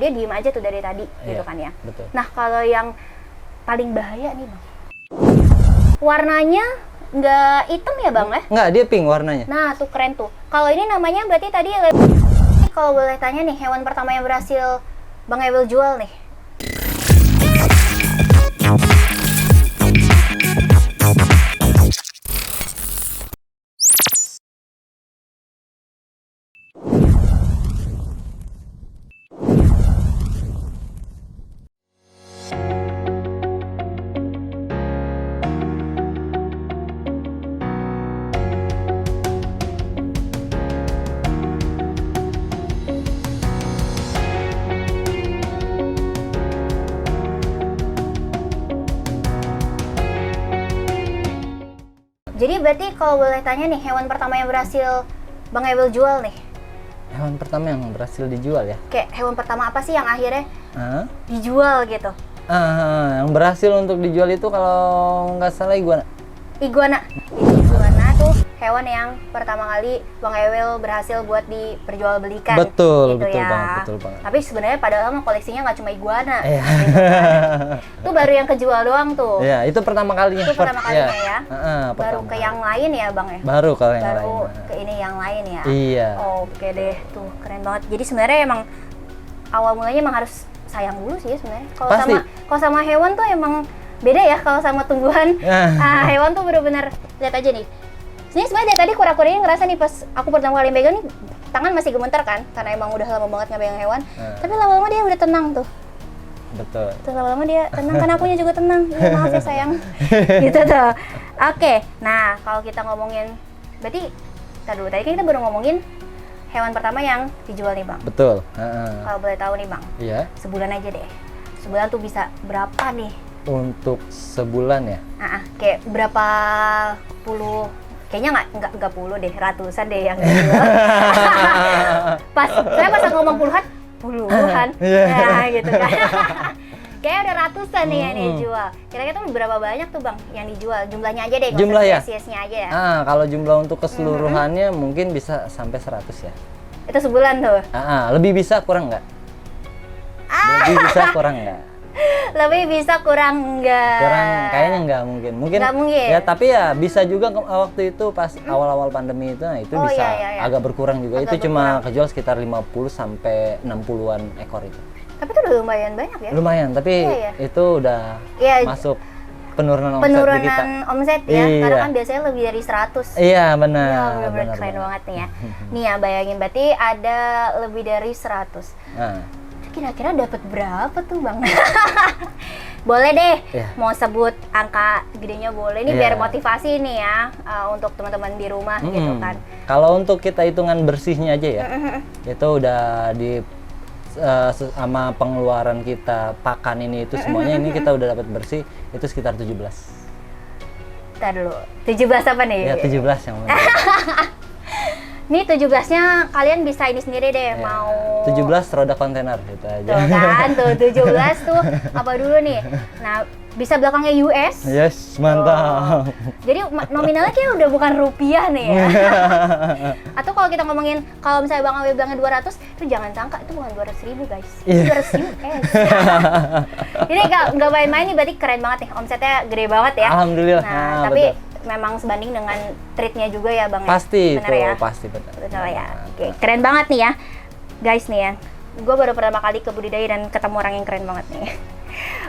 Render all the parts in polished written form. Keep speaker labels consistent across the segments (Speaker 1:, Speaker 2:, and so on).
Speaker 1: Dia diem aja tuh dari tadi, gitu kan ya.
Speaker 2: Betul.
Speaker 1: Nah, kalau yang paling bahaya nih Bang, warnanya nggak hitam ya Bang ya?
Speaker 2: Nggak, dia pink warnanya.
Speaker 1: Nah, tuh keren tuh. Kalau ini namanya berarti tadi, kalau boleh tanya nih, hewan pertama yang berhasil Bang Ewil jual nih? Jadi berarti kalau boleh tanya nih, hewan pertama yang berhasil Bang Ewil jual nih?
Speaker 2: Hewan pertama yang berhasil dijual ya?
Speaker 1: Kayak hewan pertama apa sih yang akhirnya
Speaker 2: Hah?
Speaker 1: dijual gitu?
Speaker 2: Yang berhasil untuk dijual itu kalau nggak salah iguana.
Speaker 1: Iguana. Iguana tuh hewan yang pertama kali Bang Ewil berhasil buat diperjualbelikan.
Speaker 2: Betul,
Speaker 1: gitu
Speaker 2: betul
Speaker 1: ya.
Speaker 2: banget, betul banget.
Speaker 1: Tapi sebenarnya padahal mah koleksinya nggak cuma iguana.
Speaker 2: Iya.
Speaker 1: Gitu kan. Itu baru yang kejual doang tuh.
Speaker 2: Iya, itu pertama kalinya.
Speaker 1: Itu pertama kalinya ya.
Speaker 2: Baru
Speaker 1: Baru ke yang lain ya Bang ya?
Speaker 2: Baru kalau yang
Speaker 1: Baru
Speaker 2: lain.
Speaker 1: ke ini yang lain ya?
Speaker 2: Iya.
Speaker 1: Oke deh, tuh keren banget. Jadi sebenarnya emang awal mulanya emang harus sayang dulu sih ya sebenarnya.
Speaker 2: Pasti.
Speaker 1: Kalau sama hewan tuh emang beda ya kalau sama tumbuhan. Hewan tuh bener-bener, lihat aja nih. Ini sebenarnya dari tadi kura-kuranya ngerasa nih pas aku pertama kali megang nih, tangan masih gemeter kan, karena emang udah lama banget nggak pegang hewan. Tapi lama-lama dia udah tenang tuh.
Speaker 2: Betul.
Speaker 1: Terus lama-lama dia tenang, kan akunya juga tenang. Ya, maaf ya sayang. Gitu tuh. Oke, nah kalau kita ngomongin, berarti tadi dulu, tadi kan kita baru ngomongin hewan pertama yang dijual nih Bang.
Speaker 2: Betul.
Speaker 1: Kalau boleh tahu nih Bang,
Speaker 2: Iya.
Speaker 1: sebulan aja deh. Sebulan tuh bisa berapa nih?
Speaker 2: Untuk sebulan ya?
Speaker 1: Kayak berapa puluh, kayaknya nggak puluh deh, ratusan deh yang dijual. Saya pas ngomong puluhan, nah gitu kan. Kayak udah ratusan nih yang dijual. Kira-kira tuh berapa banyak tuh Bang yang dijual? Jumlahnya aja deh, nggak
Speaker 2: Jumlah
Speaker 1: usah
Speaker 2: ya?
Speaker 1: spesiesnya aja ya.
Speaker 2: Kalau jumlah untuk keseluruhannya mungkin bisa sampai 100 ya.
Speaker 1: Itu sebulan tuh?
Speaker 2: Lebih bisa kurang nggak? Lebih bisa kurang nggak?
Speaker 1: Lebih bisa kurang enggak?
Speaker 2: Kurang, kayaknya nggak mungkin.
Speaker 1: Nggak mungkin?
Speaker 2: Ya, tapi ya bisa juga waktu itu pas awal-awal pandemi itu, nah itu bisa
Speaker 1: iya.
Speaker 2: agak berkurang juga.
Speaker 1: Agak
Speaker 2: Itu cuma kejual sekitar 50 sampai 60-an ekor itu.
Speaker 1: Tapi itu udah lumayan banyak ya?
Speaker 2: Lumayan, tapi
Speaker 1: Iya.
Speaker 2: itu udah masuk penurunan omset di kita.
Speaker 1: Omset ya,
Speaker 2: Iya.
Speaker 1: karena kan biasanya lebih dari 100.
Speaker 2: Iya, benar.
Speaker 1: Iya, benar-benar keren banget nih ya. Nih ya, bayangin berarti ada lebih dari 100. Kira-kira dapat berapa tuh Bang? Boleh deh, mau sebut angka gedenya boleh nih biar motivasi nih ya untuk teman-teman di rumah gitu kan.
Speaker 2: Kalau untuk kita hitungan bersihnya aja ya, itu udah di sama pengeluaran kita pakan ini itu semuanya ini kita udah dapat bersih itu sekitar 17.
Speaker 1: Ntar dulu, 17 apa nih?
Speaker 2: Ya 17 yang penting.
Speaker 1: Nih 17-nya kalian bisa ini sendiri deh, mau
Speaker 2: 17 roda kontainer gitu aja.
Speaker 1: Tuh kan, tuh 17 tuh apa dulu nih? Nah, bisa belakangnya US.
Speaker 2: Yes, mantap.
Speaker 1: Jadi nominalnya kayak udah bukan rupiah nih ya. Atau kalau kita ngomongin, kalau misalnya Bang Ewil bilangnya 200, itu jangan sangka itu bukan 200.000 guys. Itu 200 US. Ini nggak main-main nih, berarti keren banget nih, omsetnya gede banget ya.
Speaker 2: Alhamdulillah.
Speaker 1: Nah, tapi memang sebanding dengan treatnya juga ya Bang.
Speaker 2: Pasti
Speaker 1: bener
Speaker 2: itu,
Speaker 1: ya?
Speaker 2: pasti benar.
Speaker 1: Benar ya. Oke, keren banget nih ya. Guys nih ya. Gue baru pertama kali ke budidaya dan ketemu orang yang keren banget nih.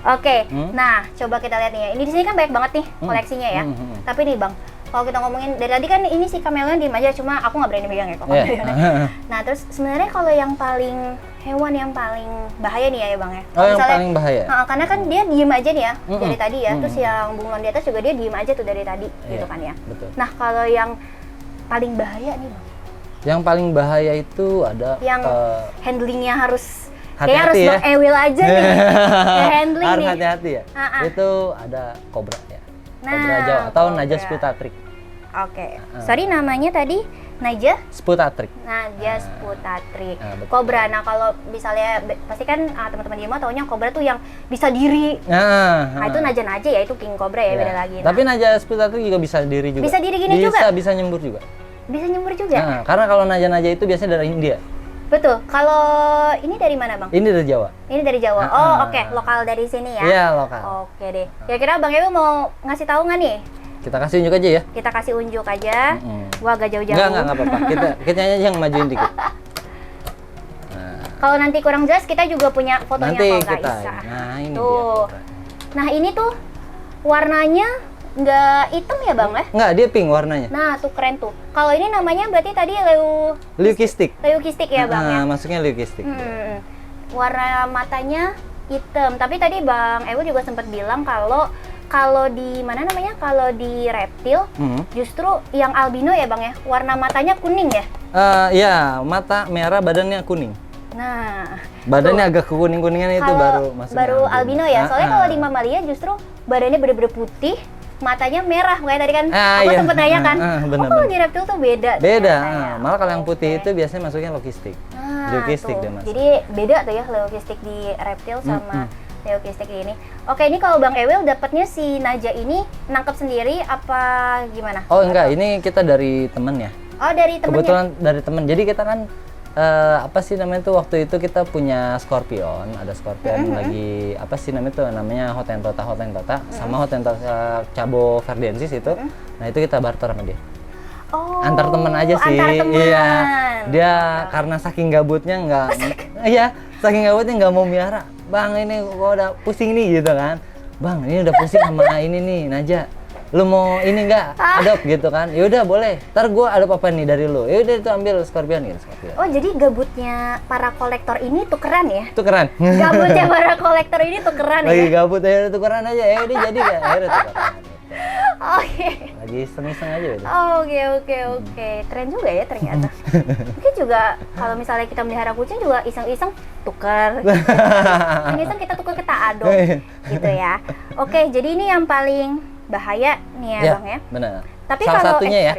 Speaker 1: Oke, nah coba kita lihat nih ya. Ini di sini kan banyak banget nih koleksinya ya. Tapi nih Bang, kalau kita ngomongin dari tadi kan ini si kameleon diem aja, cuma aku nggak berani pegang ya kok. Nah terus sebenarnya kalau yang paling hewan yang paling bahaya nih ya Bang ya.
Speaker 2: Yang paling bahaya.
Speaker 1: Karena kan dia diem aja nih ya dari tadi ya. Terus yang bunglon di atas juga dia diem aja tuh dari tadi gitu kan ya.
Speaker 2: Betul.
Speaker 1: Nah kalau yang paling bahaya nih Bang.
Speaker 2: Yang paling bahaya itu ada
Speaker 1: yang handlingnya harus
Speaker 2: hati-hati
Speaker 1: harus
Speaker 2: ya.
Speaker 1: Bang Ewil aja nih. Handling
Speaker 2: harus
Speaker 1: nih.
Speaker 2: hati-hati ya. Itu ada kobra ya. Kobra
Speaker 1: Nah,
Speaker 2: Jawa atau
Speaker 1: kobra.
Speaker 2: Naja Sputatrik.
Speaker 1: Oke. Sorry namanya tadi Naja
Speaker 2: Sputatrik.
Speaker 1: Naja Sputatrik.
Speaker 2: betul.
Speaker 1: Kobra. Nah, kalau misalnya pasti kan teman-teman di rumah taunya kobra tuh yang bisa diri. Nah, itu Naja ya, itu king kobra ya, beda lagi.
Speaker 2: Tapi Naja Sputatrik juga bisa diri juga.
Speaker 1: Bisa diri gini juga?
Speaker 2: Bisa nyembur juga.
Speaker 1: Bisa nyembur juga?
Speaker 2: Karena kalau Naja itu biasanya dari India.
Speaker 1: Betul. Kalau ini dari mana, Bang?
Speaker 2: Ini dari Jawa.
Speaker 1: Ini dari Jawa. Oh, oke. Lokal dari sini ya?
Speaker 2: Iya, lokal.
Speaker 1: Oke deh. Kira-kira Bang Ewil mau ngasih tahu nggak nih?
Speaker 2: Kita kasih unjuk aja ya.
Speaker 1: Kita kasih unjuk aja. Gua agak jauh-jauh.
Speaker 2: Enggak apa-apa. Kita aja yang majuin dikit.
Speaker 1: Kalau nanti kurang jelas, kita juga punya fotonya
Speaker 2: Nanti
Speaker 1: kalau nggak
Speaker 2: kita.
Speaker 1: Isa.
Speaker 2: Nah, ini
Speaker 1: Tuh.
Speaker 2: dia.
Speaker 1: Nah, ini tuh warnanya nggak hitam ya, Bang ya?
Speaker 2: Enggak, dia pink warnanya.
Speaker 1: Nah, tuh keren tuh. Kalau ini namanya berarti tadi
Speaker 2: Leukistik.
Speaker 1: leukistik ya, Bang ya?
Speaker 2: Masuknya leukistik.
Speaker 1: Warna matanya hitam. Tapi tadi Bang Ewil juga sempat bilang kalau di mana namanya? Kalau di reptil justru yang albino ya, Bang ya? Warna matanya kuning ya?
Speaker 2: Ya, mata merah, badannya kuning.
Speaker 1: Nah,
Speaker 2: badannya agak kuning-kuningan itu baru masuknya
Speaker 1: baru albino ya. Soalnya kalau di mamalia justru badannya bener-bener putih, matanya merah. Kayak tadi kan aku
Speaker 2: iya.
Speaker 1: sempat nanya kan.
Speaker 2: Bener,
Speaker 1: Kalau di reptil tuh beda.
Speaker 2: Beda.
Speaker 1: ternyata ya.
Speaker 2: Malah kalau yang putih itu biasanya masuknya leukistik. Leukistik
Speaker 1: tuh.
Speaker 2: dia masuk.
Speaker 1: Jadi beda tuh ya leukistik di reptil sama leukistik di ini. Oke, ini kalau Bang Ewil dapatnya si Naja ini nangkep sendiri apa gimana?
Speaker 2: Oh enggak, ini kita dari temen ya.
Speaker 1: Oh, dari temennya?
Speaker 2: Kebetulan dari temen. Jadi kita kan apa sih namanya tuh waktu itu kita punya scorpion, ada scorpion lagi apa sih namanya tuh namanya Hotentota sama Hotentota Cabo verdensis itu. Nah, itu kita barter sama dia.
Speaker 1: Oh,
Speaker 2: Antar temen aja sih.
Speaker 1: Antar temen.
Speaker 2: Iya. Dia karena saking gabutnya saking gabutnya nggak mau miara. Bang, ini gua udah pusing nih gitu kan. Bang, ini udah pusing sama ini nih, Naja. Lu mau ini enggak adopt gitu kan? Ya udah boleh. Ntar gua adopt apa nih dari lu? Ya udah itu ambil scorpion gitu, scorpion.
Speaker 1: Oh, jadi gabutnya para kolektor ini tukeran ya?
Speaker 2: Tukeran.
Speaker 1: Gabutnya para kolektor ini tukeran
Speaker 2: Lagi
Speaker 1: ya?
Speaker 2: gabut ya tukeran aja. Ya udah jadi ya. Akhirnya tukeran.
Speaker 1: Oke.
Speaker 2: Lagi iseng-iseng aja gitu.
Speaker 1: Oke. Keren juga ya ternyata. Mungkin juga kalau misalnya kita melihara kucing juga iseng-iseng tukar. Iseng-iseng kita tukar, kita adopt gitu ya. Oke, jadi ini yang paling bahaya nih ya, Bang ya.
Speaker 2: Benar.
Speaker 1: Tapi
Speaker 2: salah
Speaker 1: kalau
Speaker 2: satunya ya.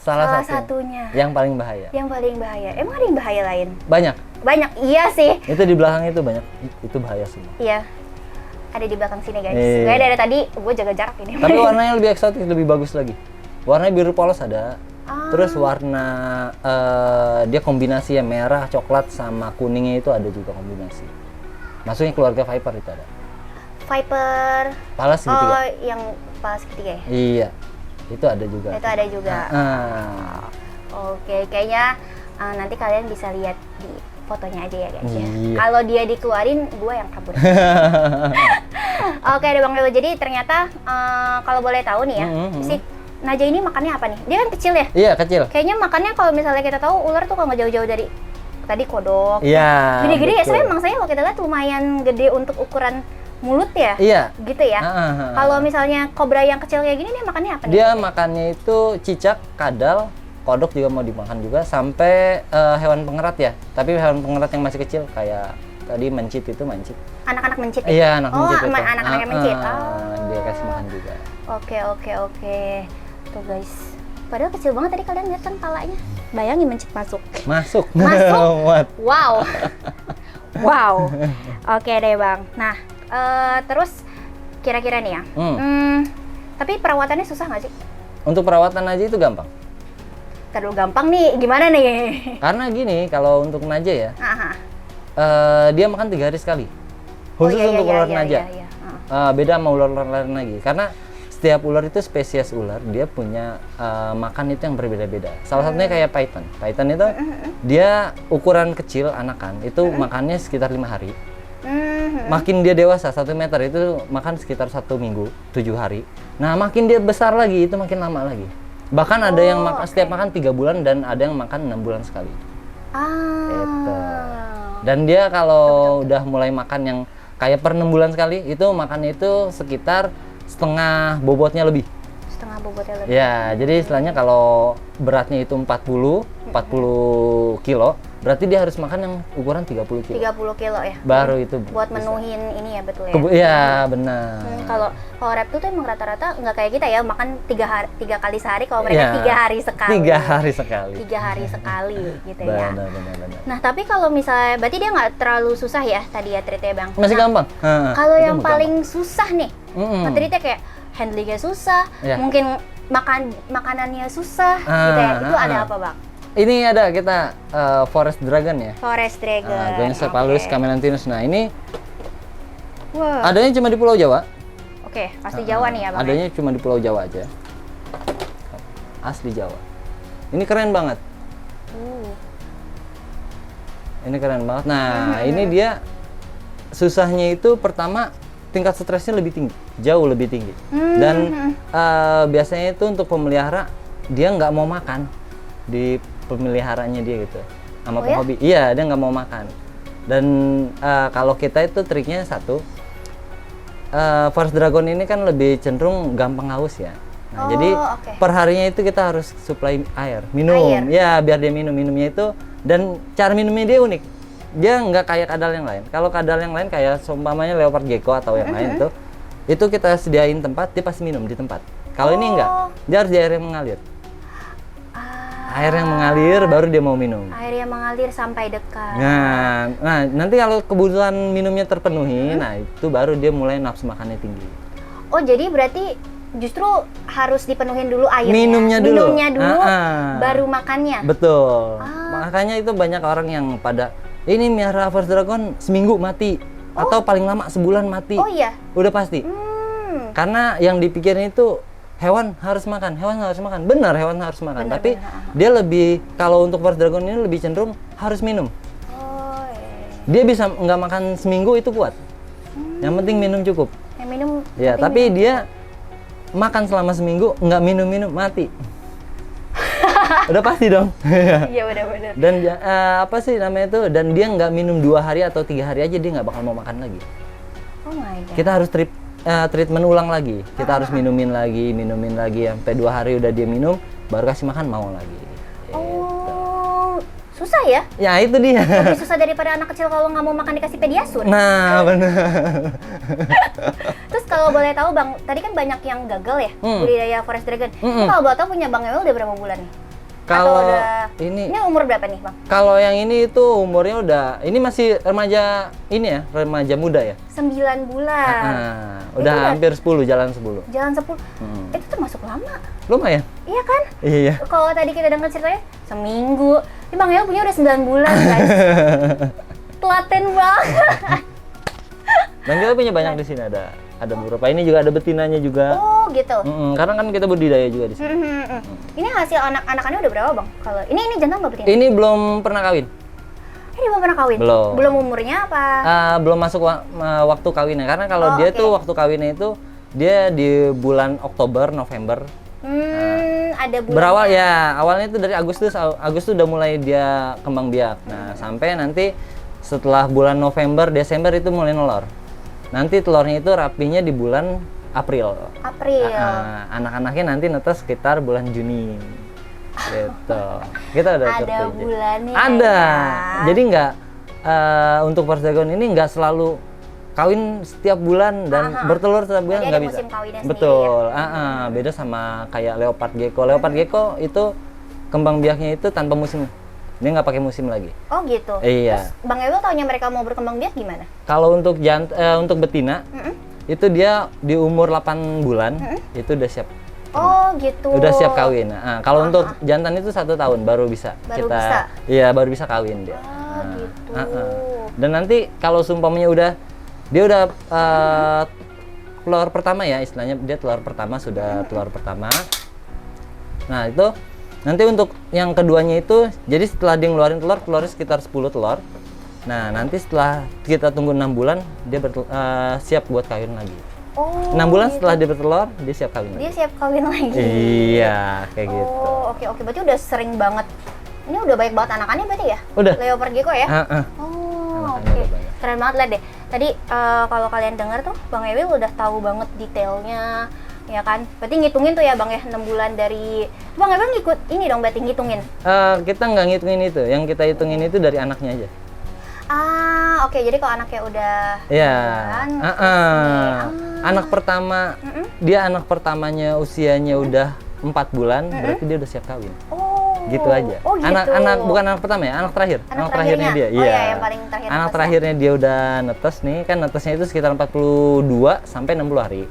Speaker 1: Salah satunya.
Speaker 2: Yang paling bahaya.
Speaker 1: Yang paling bahaya. Emang ada yang bahaya lain?
Speaker 2: Banyak.
Speaker 1: Iya sih.
Speaker 2: Itu di belakang itu banyak. Itu bahaya semua.
Speaker 1: Iya. Ada di belakang sini, guys. Gue dari tadi gue jaga jarak ini.
Speaker 2: Tapi warnanya lebih eksotis, lebih bagus lagi. Warnanya biru polos ada. Terus warna dia kombinasi ya merah, coklat sama kuningnya itu ada juga kombinasi. Masuknya keluarga Viper itu ada.
Speaker 1: Viper.
Speaker 2: Pala segitiga.
Speaker 1: Oh, yang pala segitiga ya?
Speaker 2: Iya. Itu ada juga.
Speaker 1: Itu ada juga. Oke, kayaknya nanti kalian bisa lihat di fotonya aja ya, guys ya. Kalau dia dikeluarin, gue yang kabur. Oke, ada Bang Ewil. Jadi ternyata kalau boleh tahu nih ya, si Naja ini makannya apa nih? Dia kan kecil ya?
Speaker 2: Iya, kecil.
Speaker 1: Kayaknya makannya kalau misalnya kita tahu ular tuh kalau nggak jauh-jauh dari tadi kodok.
Speaker 2: Iya.
Speaker 1: Gede-gede ya, sebenarnya mangsanya kalau kita lihat lumayan gede untuk ukuran mulut ya.
Speaker 2: Iya.
Speaker 1: Gitu ya. Kalau misalnya kobra yang kecil kayak gini, dia makannya apa nih?
Speaker 2: Dia makannya itu cicak, kadal, kodok juga mau dimakan juga, sampai hewan pengerat ya. Tapi hewan pengerat yang masih kecil kayak tadi mencit itu mencit.
Speaker 1: Anak-anak mencit ya?
Speaker 2: Iya, anak mencit itu.
Speaker 1: Anak-anak yang mencit.
Speaker 2: Dia kasih makan juga.
Speaker 1: Oke. Tuh guys. Padahal kecil banget tadi kalian lihat kan palanya. Bayangin mencit masuk.
Speaker 2: Masuk.
Speaker 1: Wow. Oke deh, Bang. Nah, terus kira-kira nih ya. Tapi perawatannya susah nggak sih?
Speaker 2: Untuk perawatan aja itu gampang.
Speaker 1: Terlalu gampang nih, gimana nih?
Speaker 2: Karena gini, kalau untuk Naja ya, dia makan 3 hari sekali. Khusus untuk ular Naja. Beda sama ular lain lagi. Karena setiap ular itu spesies ular, dia punya makan itu yang berbeda-beda. Salah satunya kayak python. Python itu dia ukuran kecil anakan, itu makannya sekitar 5 hari. Makin dia dewasa 1 meter itu makan sekitar 1 minggu, 7 hari. Nah, makin dia besar lagi itu makin lama lagi. Bahkan ada yang setiap makan 3 bulan dan ada yang makan 6 bulan sekali. Gitu. Dan dia kalau udah mulai makan yang kayak per 6 bulan sekali, itu makannya itu sekitar setengah bobotnya lebih.
Speaker 1: Setengah bobotnya lebih.
Speaker 2: Ya, jadi istilahnya kalau beratnya itu 40 kilo, berarti dia harus makan yang ukuran 30 kilo.
Speaker 1: 30 kilo ya?
Speaker 2: Baru itu.
Speaker 1: Buat menuhin ini ya, betul ya?
Speaker 2: Iya, benar.
Speaker 1: Kalau reptil tuh emang rata-rata nggak kayak kita ya, makan 3 kali sehari, kalau mereka 3 hari sekali.
Speaker 2: 3 hari sekali.
Speaker 1: 3 hari sekali gitu ya.
Speaker 2: Benar.
Speaker 1: Nah, tapi kalau misalnya, berarti dia nggak terlalu susah ya tadi ya treatnya, Bang?
Speaker 2: Masih gampang.
Speaker 1: Kalau yang paling susah nih, treatnya kayak handlingnya susah, mungkin makanannya susah gitu ya, itu ada apa, Bang?
Speaker 2: ini ada kita Forest Dragon ya.
Speaker 1: Forest Dragon.
Speaker 2: Goencephalus camelentinus. Nah, ini
Speaker 1: Wah.
Speaker 2: adanya cuma di Pulau Jawa.
Speaker 1: Oke, pasti Jawa nih ya, Bang.
Speaker 2: Adanya cuma di Pulau Jawa aja. Asli Jawa. Ini keren banget. Ini keren banget. Nah, ini dia susahnya itu pertama tingkat stresnya lebih tinggi, jauh lebih tinggi. Dan biasanya itu untuk pemelihara dia nggak mau makan di pemeliharanya dia gitu, sama penghobi. Iya, dia nggak mau makan. Dan kalau kita itu triknya satu, Forest Dragon ini kan lebih cenderung gampang haus ya. Nah, jadi perharinya itu kita harus supply air, minum. Ya, biar dia minumnya itu. Dan cara minumnya dia unik. Dia nggak kayak kadal yang lain. Kalau kadal yang lain kayak seumpamanya leopard gecko atau yang lain itu kita sediain tempat, dia pasti minum di tempat. Kalau ini enggak, dia harus di air yang mengalir. Air yang mengalir baru dia mau minum.
Speaker 1: Air yang mengalir sampai dekat.
Speaker 2: Nah, nanti kalau kebutuhan minumnya terpenuhi, nah itu baru dia mulai nafsu makannya tinggi.
Speaker 1: Oh, jadi berarti justru harus dipenuhin dulu airnya.
Speaker 2: Minumnya dulu,
Speaker 1: baru makannya.
Speaker 2: Betul. Makanya itu banyak orang yang pada ini miara Forest Dragon seminggu mati atau paling lama sebulan mati.
Speaker 1: Oh iya.
Speaker 2: Udah pasti. Karena yang dipikirin itu hewan harus makan. Benar, hewan harus makan. Tapi dia lebih, kalau untuk Forest Dragon ini lebih cenderung harus minum. Dia bisa nggak makan seminggu itu kuat. Yang penting minum cukup. Ya, tapi dia makan selama seminggu nggak minum mati. Udah pasti dong.
Speaker 1: Iya, benar-benar.
Speaker 2: Dan apa sih namanya itu? Dan dia nggak minum 2 hari atau 3 hari aja dia nggak bakal mau makan lagi.
Speaker 1: Oh my god.
Speaker 2: Kita harus treatment ulang lagi. Kita harus minumin lagi sampai 2 hari udah dia minum, baru kasih makan mau lagi.
Speaker 1: Oh, susah ya?
Speaker 2: Ya itu dia.
Speaker 1: Lebih susah daripada anak kecil kalau nggak mau makan dikasih pediasur.
Speaker 2: Nah, benar.
Speaker 1: Terus kalau boleh tahu Bang, tadi kan banyak yang gagal ya budidaya Forest Dragon. Kalau boleh tahu punya Bang Ewell udah berapa bulan nih?
Speaker 2: Kalau
Speaker 1: ini umur berapa nih Bang?
Speaker 2: Kalau yang ini itu umurnya udah, ini masih remaja ini ya, remaja muda ya.
Speaker 1: 9 bulan.
Speaker 2: Udah hampir 10, jalan 10.
Speaker 1: Jalan 10. Itu termasuk lama.
Speaker 2: Lumayan.
Speaker 1: Iya kan?
Speaker 2: Iya.
Speaker 1: Kalau tadi kita dengar ceritanya seminggu, ini Bang Ewell punya udah 9 bulan guys. Telaten banget.
Speaker 2: Bang Ewell punya banyak di sini, ada beberapa. Ini juga ada betinanya juga.
Speaker 1: Oh gitu.
Speaker 2: Karena kan kita budidaya juga di sini.
Speaker 1: Ini hasil anak-anakannya udah berapa Bang? Kalau ini jantan nggak betina?
Speaker 2: Ini belum pernah kawin.
Speaker 1: Ini belum pernah kawin? Belum umurnya apa?
Speaker 2: Belum masuk waktu kawinnya. Karena kalau dia tuh waktu kawinnya itu dia di bulan Oktober, November.
Speaker 1: Ada bulan.
Speaker 2: Berawal ya, awalnya itu dari Agustus udah mulai dia kembang biak. Nah, sampai nanti setelah bulan November, Desember itu mulai nelor. Nanti telurnya itu rapinya di bulan April. Anak-anaknya nanti netes sekitar bulan Juni. Gitu. Kita udah
Speaker 1: ada bulannya.
Speaker 2: Ada.
Speaker 1: Ya.
Speaker 2: Jadi nggak untuk Forest Dragon ini nggak selalu kawin setiap bulan dan bertelur setiap bulan, nggak bisa. Betul. Ya? Beda sama kayak leopard gecko. Leopard gecko itu kembang biaknya itu tanpa musim. Dia nggak pakai musim lagi.
Speaker 1: Oh gitu.
Speaker 2: Iya.
Speaker 1: Terus Bang Ewell taunya mereka mau berkembang biak gimana?
Speaker 2: Kalau untuk untuk betina, itu dia di umur 8 bulan itu udah siap.
Speaker 1: Oh gitu.
Speaker 2: Udah siap kawin. Nah, kalau untuk jantan itu 1 tahun baru bisa baru bisa kawin dia.
Speaker 1: Gitu.
Speaker 2: Dan nanti kalau sumpamanya dia udah telur pertama ya, istilahnya dia telur pertama sudah telur pertama. Nah itu nanti untuk yang keduanya itu, jadi setelah dia ngeluarin telurnya sekitar 10 telur. Nah nanti setelah kita tunggu 6 bulan dia siap buat kawin lagi. 6 bulan gitu. Setelah dia bertelur, dia siap kawin lagi.
Speaker 1: Dia siap kawin lagi?
Speaker 2: Iya, kayak gitu.
Speaker 1: Oke. Berarti udah sering banget. Ini udah banyak banget anakannya berarti ya?
Speaker 2: Udah.
Speaker 1: Leopard gecko ya? Oke. Keren banget, lihat deh. Tadi kalau kalian dengar tuh, Bang Ewell udah tahu banget detailnya. Ya kan? Berarti ngitungin tuh ya Bang ya, 6 bulan dari... Bang Ewell ngikut ini dong berarti ngitungin?
Speaker 2: Kita nggak ngitungin itu. Yang kita hitungin itu dari anaknya aja.
Speaker 1: Oke. Jadi kalau anaknya udah...
Speaker 2: Iya. Anak pertama, dia anak pertamanya usianya udah 4 bulan, berarti dia udah siap kawin. Gitu aja.
Speaker 1: Gitu.
Speaker 2: Anak bukan anak pertama ya, anak terakhir. Anak terakhirnya dia.
Speaker 1: Iya, yang paling terakhir.
Speaker 2: Anak terakhirnya dia udah netes nih, kan netesnya itu sekitar 42 sampai 60 hari.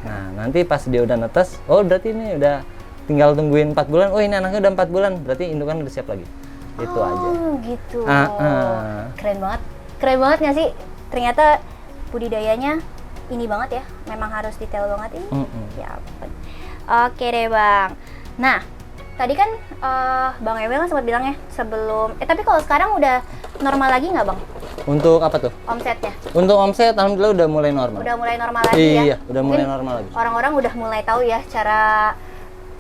Speaker 2: Nah, nanti pas dia udah netes, berarti ini udah tinggal tungguin 4 bulan. Oh, ini anaknya udah 4 bulan, berarti indukan udah siap lagi. Gitu aja.
Speaker 1: Oh, gitu. Keren banget. Keren banget nggak sih? Ternyata budidayanya ini banget ya. Memang harus detail banget ini. Ya ampun. Oke deh, Bang. Nah, tadi kan Bang Ewel kan sempat bilang ya sebelum tapi kalau sekarang udah normal lagi nggak, Bang?
Speaker 2: Untuk apa tuh?
Speaker 1: Omsetnya?
Speaker 2: Untuk omset alhamdulillah udah mulai normal.
Speaker 1: Udah mulai normal lagi ya?
Speaker 2: Iya, udah mulai normal lagi.
Speaker 1: Orang-orang udah mulai tahu ya cara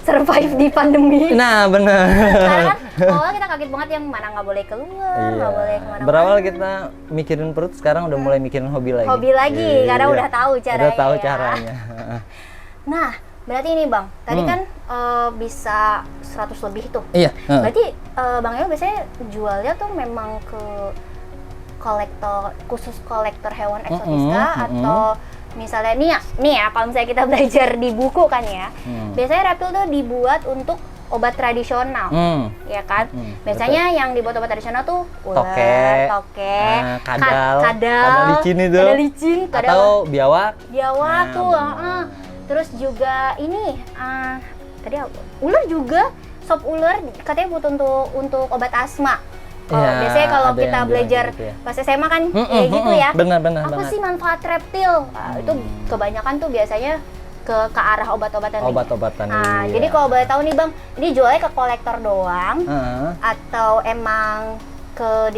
Speaker 1: survive di pandemi.
Speaker 2: Nah, bener.
Speaker 1: Karena kan awalnya kita kaget banget yang mana nggak boleh keluar, nggak boleh kemana-mana.
Speaker 2: Berawal kita mikirin perut, sekarang udah mulai mikirin hobi lagi.
Speaker 1: Hobi lagi, karena udah tahu caranya.
Speaker 2: Udah tahu
Speaker 1: ya.
Speaker 2: caranya.
Speaker 1: Nah, berarti ini Bang, tadi kan bisa 100 lebih tuh.
Speaker 2: Iya.
Speaker 1: Berarti Bang Eo biasanya jualnya tuh memang ke khusus kolektor hewan eksotiska atau misalnya nih ya kalau misalnya kita belajar di buku kan ya, biasanya reptil tuh dibuat untuk obat tradisional, ya kan? Biasanya yang dibuat obat tradisional tuh ular, toke, kadal
Speaker 2: licin itu, atau biawak
Speaker 1: tuh, terus juga ini tadi ular juga, sop ular katanya butuh untuk obat asma. Biasanya kalau kita belajar
Speaker 2: gitu ya.
Speaker 1: pas SMA kan kayak gitu ya.
Speaker 2: Benar
Speaker 1: Apa
Speaker 2: banget.
Speaker 1: sih manfaat reptil? Itu kebanyakan tuh biasanya ke arah obat-obatan.
Speaker 2: Obat-obatan.
Speaker 1: Nah, jadi kalau boleh tahu nih Bang, ini jualnya ke kolektor doang atau emang ke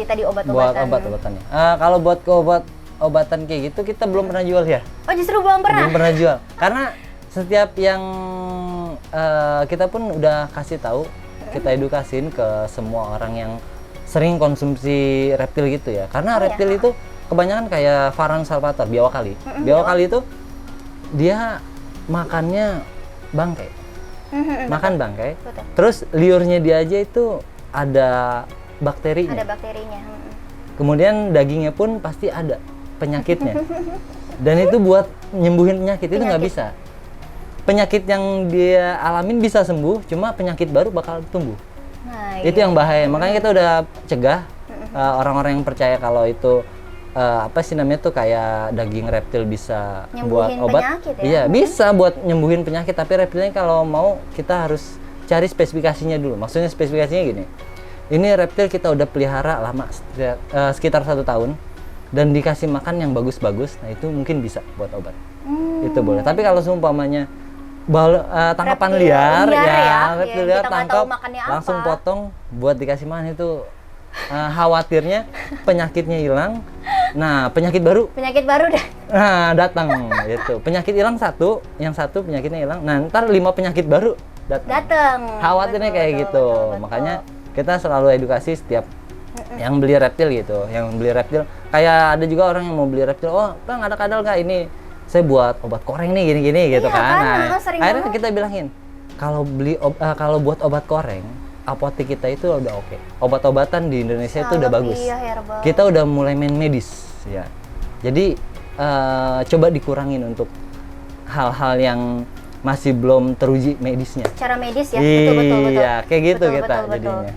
Speaker 1: tadi obat-obatan?
Speaker 2: Buat obat-obatannya. Kalau buat ke obat-obatan kayak gitu kita belum pernah jual ya.
Speaker 1: Oh, justru belum pernah?
Speaker 2: Belum pernah jual. Karena setiap yang kita pun udah kasih tahu, kita edukasiin ke semua orang yang sering konsumsi reptil gitu ya. Karena reptil itu kebanyakan kayak Varan salvator, biawak kali. Biawak kali itu dia makannya bangkai. Makan bangkai.
Speaker 1: Betul.
Speaker 2: Terus liurnya dia aja itu ada bakterinya.
Speaker 1: Ada bakterinya.
Speaker 2: Kemudian dagingnya pun pasti ada penyakitnya. Dan itu buat nyembuhin penyakit itu nggak bisa. Penyakit yang dia alamin bisa sembuh, cuma penyakit baru bakal tumbuh. Nah, itu yang bahaya. Makanya kita udah cegah orang-orang yang percaya kalau itu apa sih namanya tuh kayak daging reptil bisa
Speaker 1: nyembuhin
Speaker 2: buat obat.
Speaker 1: Penyakit, ya?
Speaker 2: Iya, bisa buat nyembuhin penyakit, tapi reptilnya kalau mau kita harus cari spesifikasinya dulu. Maksudnya spesifikasinya gini. Ini reptil kita udah pelihara lama sekitar 1 tahun dan dikasih makan yang bagus-bagus, nah itu mungkin bisa buat obat. Itu boleh. Tapi kalau seumpamanya tangkapan liar ya, reptil liar tangkap langsung potong buat dikasih makan itu khawatirnya penyakitnya hilang. Nah, penyakit baru
Speaker 1: dah.
Speaker 2: Nah, datang gitu. Penyakit hilang yang satu penyakitnya hilang. Nah, ntar 5 penyakit baru datang. Khawatirnya kayak gitu. Makanya kita selalu edukasi setiap yang beli reptil gitu. Yang beli reptil kayak ada juga orang yang mau beli reptil. Oh, Bang, ada kadal nggak ini? Saya buat obat koreng nih gini-gini gitu kan. Nah, akhirnya kita bilangin kalau buat obat koreng apotek kita itu udah oke. Obat-obatan di Indonesia itu udah bagus. Kita udah mulai main medis ya. Jadi coba dikurangin untuk hal-hal yang masih belum teruji medisnya.
Speaker 1: Cara medis ya, betul.
Speaker 2: Iya, kayak gitu kita jadinya.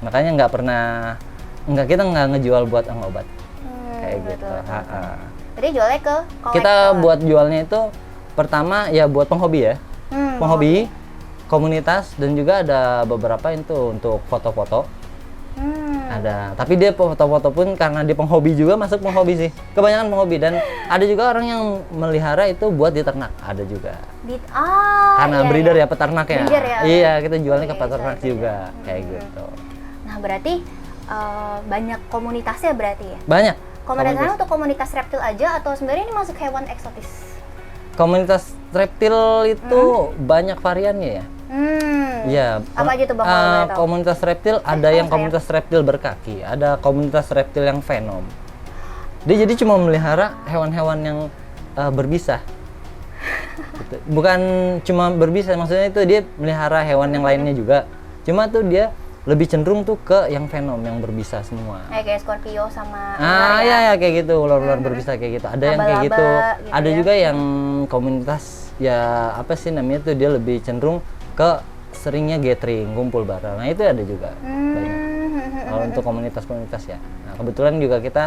Speaker 2: Makanya kita nggak ngejual buat obat. Kayak gitu.
Speaker 1: Jadi jualnya ke kolektor.
Speaker 2: Kita buat jualnya itu pertama ya buat penghobi ya. Penghobi, komunitas, dan juga ada beberapa itu untuk foto-foto. Ada, tapi dia foto-foto pun karena dia penghobi juga, masuk penghobi sih. Kebanyakan penghobi, dan ada juga orang yang melihara itu buat diternak, ada juga. Karena breeder ya, peternak ya. Iya, kita jualnya ke peternak juga, kayak gitu.
Speaker 1: Nah, berarti banyak komunitasnya berarti ya?
Speaker 2: Banyak.
Speaker 1: Komunitasnya untuk komunitas reptil aja atau sebenarnya ini masuk hewan eksotis?
Speaker 2: Komunitas reptil itu banyak variannya ya. Iya.
Speaker 1: Apa aja tuh Bang?
Speaker 2: Komunitas reptil ada yang komunitas reptil berkaki, ada komunitas reptil yang venom. Dia jadi cuma melihara hewan-hewan yang berbisa. Gitu. Bukan cuma berbisa, maksudnya itu dia melihara hewan yang lainnya juga. Cuma tuh dia lebih cenderung tuh ke yang venom, yang berbisa semua.
Speaker 1: Kayak Scorpio sama ular
Speaker 2: ya kayak gitu, ular-ular berbisa kayak gitu. Ada yang kayak gitu. Ada juga yang komunitas ya apa sih namanya tuh dia lebih cenderung ke seringnya gathering, kumpul bareng. Nah, itu ada juga banyak. Kalau untuk komunitas-komunitas ya. Nah, kebetulan juga kita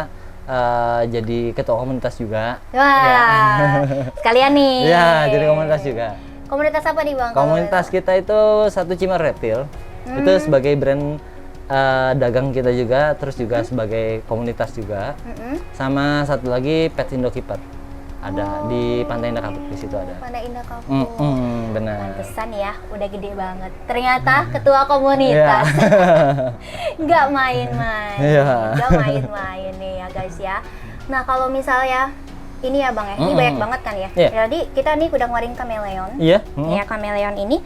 Speaker 2: jadi ketua komunitas juga.
Speaker 1: Wah, sekalian nih.
Speaker 2: Ya, jadi komunitas juga.
Speaker 1: Komunitas apa nih Bang?
Speaker 2: Komunitas kita itu Satu Cimar Reptil. Itu sebagai brand dagang kita juga, terus juga sebagai komunitas juga. Sama satu lagi Pet Indo Keeper. Ada di Pantai Indah Kapuk, di situ ada.
Speaker 1: Pantai Indah Kapuk.
Speaker 2: Benar.
Speaker 1: Pantesan ya, udah gede banget. Ternyata ketua komunitas. Nggak main-main. Nggak main-main nih ya guys ya. Nah kalau misalnya ini ya Bang ya, ini banyak banget kan ya. Jadi kita nih udah ngeluarin kameleon.
Speaker 2: Iya.
Speaker 1: Ya kameleon ini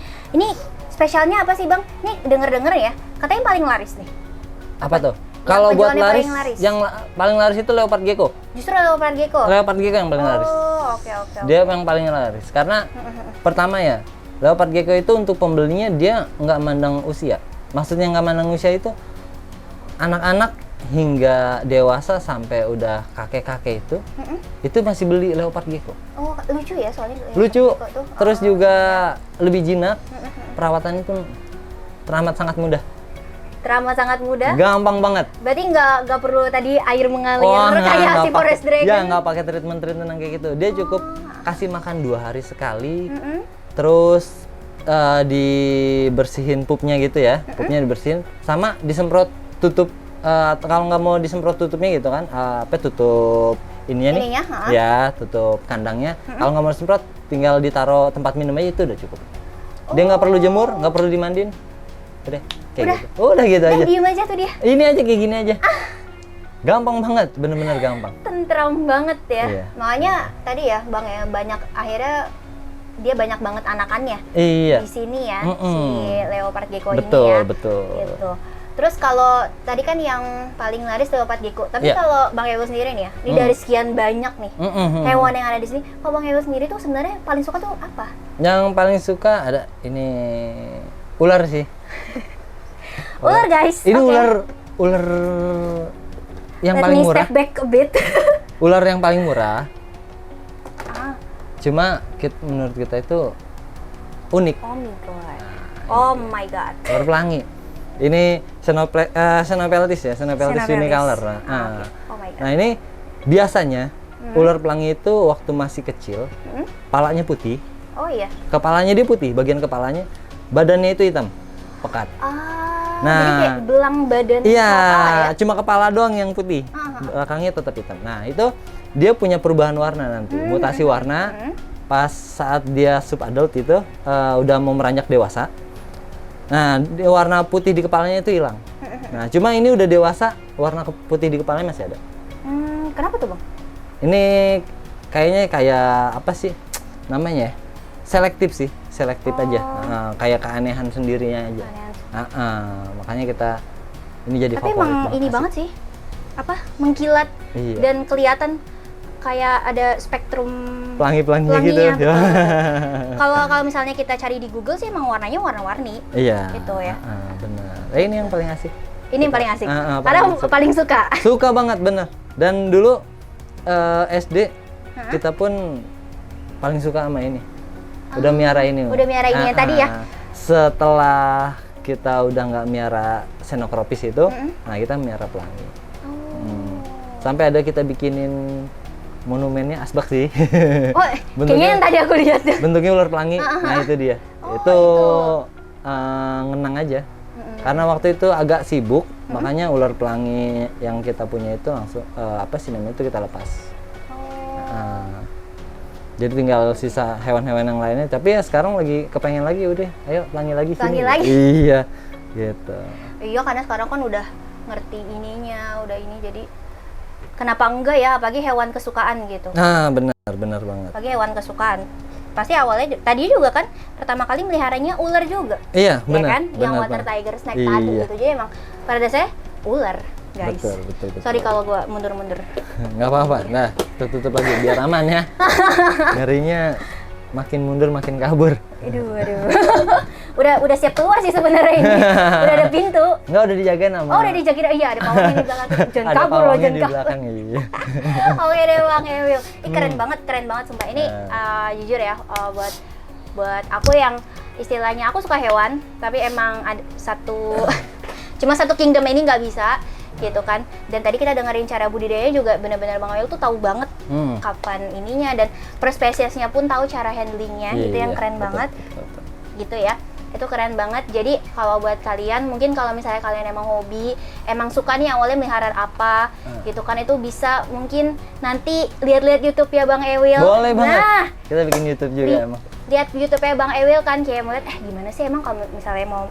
Speaker 1: spesialnya apa sih Bang? Nih denger-denger ya, katanya paling laris nih.
Speaker 2: Apa tuh? Kalau buat laris, yang paling laris itu leopard gecko.
Speaker 1: Justru leopard gecko?
Speaker 2: Leopard gecko yang paling laris.
Speaker 1: Oh, oke.
Speaker 2: Dia yang paling laris. Karena pertama ya, leopard gecko itu untuk pembelinya dia nggak mandang usia. Maksudnya nggak mandang usia itu anak-anak hingga dewasa sampai udah kakek-kakek itu masih beli leopard gecko.
Speaker 1: Oh, lucu ya soalnya.
Speaker 2: Lucu. Terus juga lebih jinak. Perawatannya pun teramat sangat mudah.
Speaker 1: Teramat sangat mudah.
Speaker 2: Gampang banget.
Speaker 1: Berarti nggak perlu tadi air mengalir kayak si Forest Dragon.
Speaker 2: Ya nggak pakai treatment yang kayak gitu. Dia cukup kasih makan 2 hari sekali. Terus dibersihin pupnya gitu ya. Pupnya dibersihin. Sama disemprot tutup. Kalau nggak mau disemprot tutupnya gitu kan. Tutup ininya. Ya tutup kandangnya. Kalau nggak mau disemprot, tinggal ditaruh tempat minum aja, itu udah cukup. Dia nggak perlu jemur, nggak perlu dimandiin. Udah. Kayak gitu. Udah gitu aja.
Speaker 1: Diem aja tuh dia.
Speaker 2: Ini aja kayak gini aja. Gampang banget, bener-bener gampang.
Speaker 1: Tentram banget ya.
Speaker 2: Iya.
Speaker 1: Makanya tadi ya Bang ya, akhirnya dia banyak banget anakannya.
Speaker 2: Iya.
Speaker 1: Di sini ya, si leopard gecko ini
Speaker 2: Betul,
Speaker 1: ya.
Speaker 2: betul.
Speaker 1: Gitu. Terus kalau tadi kan yang paling laris leopard gecko. Tapi kalau Bang Ewo sendiri nih ya, ini dari sekian banyak nih hewan yang ada di sini, kalau Bang Ewo sendiri tuh sebenarnya paling suka tuh apa?
Speaker 2: Yang paling suka ada ini ular sih.
Speaker 1: Ular guys.
Speaker 2: Ini ular yang paling murah.
Speaker 1: Step back a bit.
Speaker 2: Ular yang paling murah. Cuma menurut kita itu unik.
Speaker 1: Oh my god.
Speaker 2: Ular pelangi. Ini Xenopeltis ya, Xenopeltis unicolor.
Speaker 1: Oh my god.
Speaker 2: Nah ini biasanya ular pelangi itu waktu masih kecil, kepalanya putih.
Speaker 1: Oh iya.
Speaker 2: Kepalanya dia putih, bagian kepalanya, badannya itu hitam, pekat.
Speaker 1: Nah, jadi kayak belang badan.
Speaker 2: Iya,
Speaker 1: ya?
Speaker 2: cuma kepala doang yang putih, belakangnya tetap hitam. Nah itu dia punya perubahan warna nanti, mutasi warna. Pas saat dia subadult itu udah mau meranjak dewasa. Nah, warna putih di kepalanya itu hilang. Nah, cuma ini udah dewasa, warna putih di kepalanya masih ada.
Speaker 1: Kenapa tuh Bang?
Speaker 2: Ini kayaknya kayak apa sih namanya? Selektif sih, selektif aja. Kayak keanehan sendirinya aja. Makanya kita ini jadi
Speaker 1: tapi
Speaker 2: favorit.
Speaker 1: Tapi emang ini banget sih, apa mengkilat dan kelihatan kayak ada spektrum
Speaker 2: pelangi-pelanginya gitu.
Speaker 1: Kalau misalnya kita cari di Google sih emang warnanya warna-warni.
Speaker 2: Iya.
Speaker 1: Gitu ya.
Speaker 2: Benar. Ini yang paling asik.
Speaker 1: Ini yang paling asik. Karena paling suka.
Speaker 2: Suka banget bener. Dan dulu SD kita pun paling suka sama ini. Udah miara ini.
Speaker 1: Udah miara ini yang tadi ya.
Speaker 2: Setelah kita udah nggak miara Xenocropis itu, nah kita miara pelangi. Sampai ada kita bikinin monumennya asbak sih.
Speaker 1: Oh, kayaknya yang tadi aku lihat.
Speaker 2: Bentuknya ular pelangi. Nah itu dia. Itu ngenang aja. Karena waktu itu agak sibuk, makanya ular pelangi yang kita punya itu langsung apa sih namanya itu kita lepas. Jadi tinggal sisa hewan-hewan yang lainnya. Tapi ya sekarang lagi kepengen lagi, udah, ayo pelangi lagi.
Speaker 1: Pelangi lagi.
Speaker 2: Iya, gitu.
Speaker 1: Iya, karena sekarang kan udah ngerti ininya, udah ini, jadi kenapa enggak ya, apalagi hewan kesukaan gitu.
Speaker 2: Nah, benar banget.
Speaker 1: Apalagi hewan kesukaan. Pasti awalnya tadi juga kan pertama kali meliharanya ular juga.
Speaker 2: Iya, benar.
Speaker 1: Ya kan?
Speaker 2: Benar,
Speaker 1: yang water tiger snake tadi gitu. Jadi emang pada dasarnya ular, guys.
Speaker 2: Betul.
Speaker 1: Sorry kalau gua mundur-mundur.
Speaker 2: Nggak apa-apa. Nah, tutup lagi biar aman ya. Ngerinya makin mundur makin kabur.
Speaker 1: Aduh. udah siap keluar sih sebenarnya ini. Udah ada pintu.
Speaker 2: Enggak, udah dijagain sama.
Speaker 1: Oh, udah dijagain. Iya, ada pawangnya di belakang. Jangan kabur loh, jangan kabur.
Speaker 2: Belakang, iya.
Speaker 1: Oke deh Bang Ewil. Ini keren banget sumpah. Ini jujur ya, buat aku yang istilahnya aku suka hewan, tapi emang ada cuma satu kingdom ini nggak bisa gitu kan. Dan tadi kita dengerin cara budidaya juga benar-benar Bang Ewil tuh tahu banget kapan ininya, dan per spesiesnya pun tahu cara handlingnya, gitu yang keren banget. Gitu ya. Itu keren banget. Jadi kalau buat kalian, mungkin kalau misalnya kalian emang hobi, emang suka nih awalnya melihara apa, gitu kan, itu bisa mungkin nanti lihat-lihat YouTube ya Bang Ewil.
Speaker 2: Boleh banget.
Speaker 1: Nah,
Speaker 2: Kita bikin YouTube juga emang.
Speaker 1: Lihat YouTube-nya Bang Ewil kan, kayak mau lihat gimana sih emang kalau misalnya mau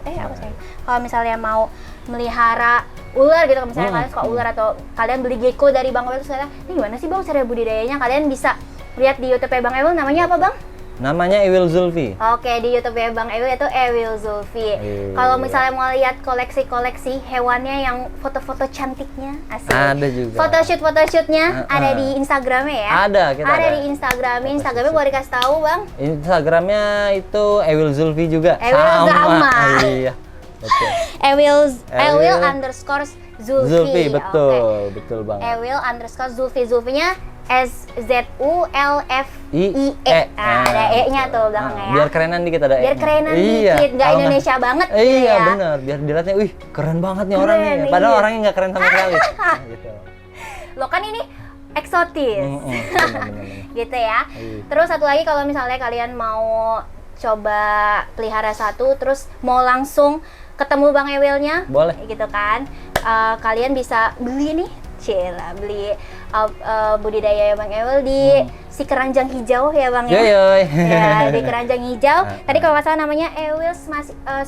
Speaker 1: kalau misalnya mau melihara ular gitu, misalnya kalian suka ular atau kalian beli gecko dari Bang Ewil, terus kalian, ini gimana sih Bang cara budidayanya, kalian bisa lihat di YouTube-nya Bang Ewil. Namanya apa Bang?
Speaker 2: Namanya Ewil Zulfi.
Speaker 1: Oke, di YouTube-nya Bang Ewil itu Ewil Zulfi. Kalau misalnya mau lihat koleksi-koleksi hewannya yang foto-foto cantiknya, asik.
Speaker 2: Ada juga.
Speaker 1: Photoshoot-nya ada di Instagramnya ya?
Speaker 2: Ada, kita ada.
Speaker 1: Di Instagramnya boleh kasih tahu Bang?
Speaker 2: Instagramnya itu Ewil Zulfi juga.
Speaker 1: Ewil sama.
Speaker 2: Iya. Betul.
Speaker 1: Ewil underscore Zulfi.
Speaker 2: Betul, betul Bang.
Speaker 1: Ewil underscore Zulfi. Zulfinya SZULFIE. Ada E-nya tuh belakangnya ya.
Speaker 2: Biar kerenan dikit ada E-nya.
Speaker 1: Biar kerenan dikit, nggak Indonesia banget gitu
Speaker 2: iya,
Speaker 1: ya.
Speaker 2: bener. Biar dilihatnya, wih keren banget nih orangnya. Padahal orangnya nggak keren sama sekali. Gitu.
Speaker 1: Lo kan ini eksotis.
Speaker 2: Bener.
Speaker 1: Gitu ya. Terus satu lagi, kalau misalnya kalian mau coba pelihara satu, terus mau langsung ketemu Bang Ewilnya,
Speaker 2: boleh.
Speaker 1: Gitu kan. Kalian bisa beli nih. Beli budidaya Bang Ewil di si keranjang hijau ya Bang ya. Ya, di keranjang hijau. Tadi kalau nggak salah namanya Ewil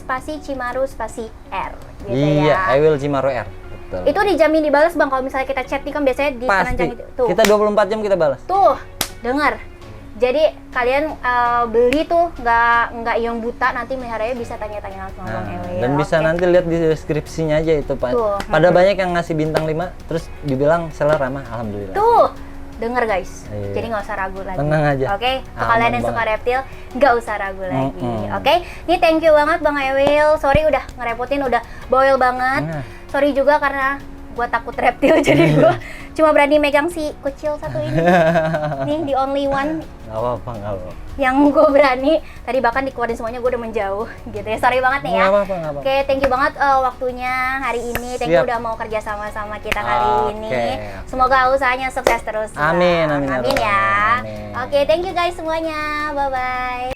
Speaker 1: spasi Cimaru spasi R gitu
Speaker 2: iya,
Speaker 1: ya.
Speaker 2: Ewil Cimaru R. Betul.
Speaker 1: Itu dijamin dibalas Bang kalau misalnya kita chat nih, kan biasanya di keranjang itu. Tuh.
Speaker 2: Kita 24 jam kita balas.
Speaker 1: Tuh, dengar. Jadi kalian beli tuh nggak yang buta, nanti meliharanya bisa tanya-tanya langsung sama Bang Ewil.
Speaker 2: Dan bisa nanti lihat di deskripsinya aja itu Pak. Pada banyak yang ngasih bintang 5 terus dibilang seller ramah, alhamdulillah.
Speaker 1: Tuh, denger guys. Jadi nggak usah ragu lagi.
Speaker 2: Tenang aja.
Speaker 1: Oke, untuk kalian yang suka reptil nggak usah ragu lagi. Oke, ini thank you banget Bang Ewil. Sorry udah ngerepotin, udah bawel banget. Sorry juga karena gue takut reptil, jadi gue cuma berani megang si kucil satu ini. Nih, the only one.
Speaker 2: Gak apa-apa.
Speaker 1: Yang gue berani. Tadi bahkan dikeluarin semuanya, gue udah menjauh gitu ya. Sorry banget nih ya.
Speaker 2: Gak apa-apa.
Speaker 1: Oke, thank you banget waktunya hari ini. Thank you udah mau kerja sama-sama kita kali ini. Semoga usahanya sukses terus.
Speaker 2: Amin
Speaker 1: ya. Oke, thank you guys semuanya. Bye-bye.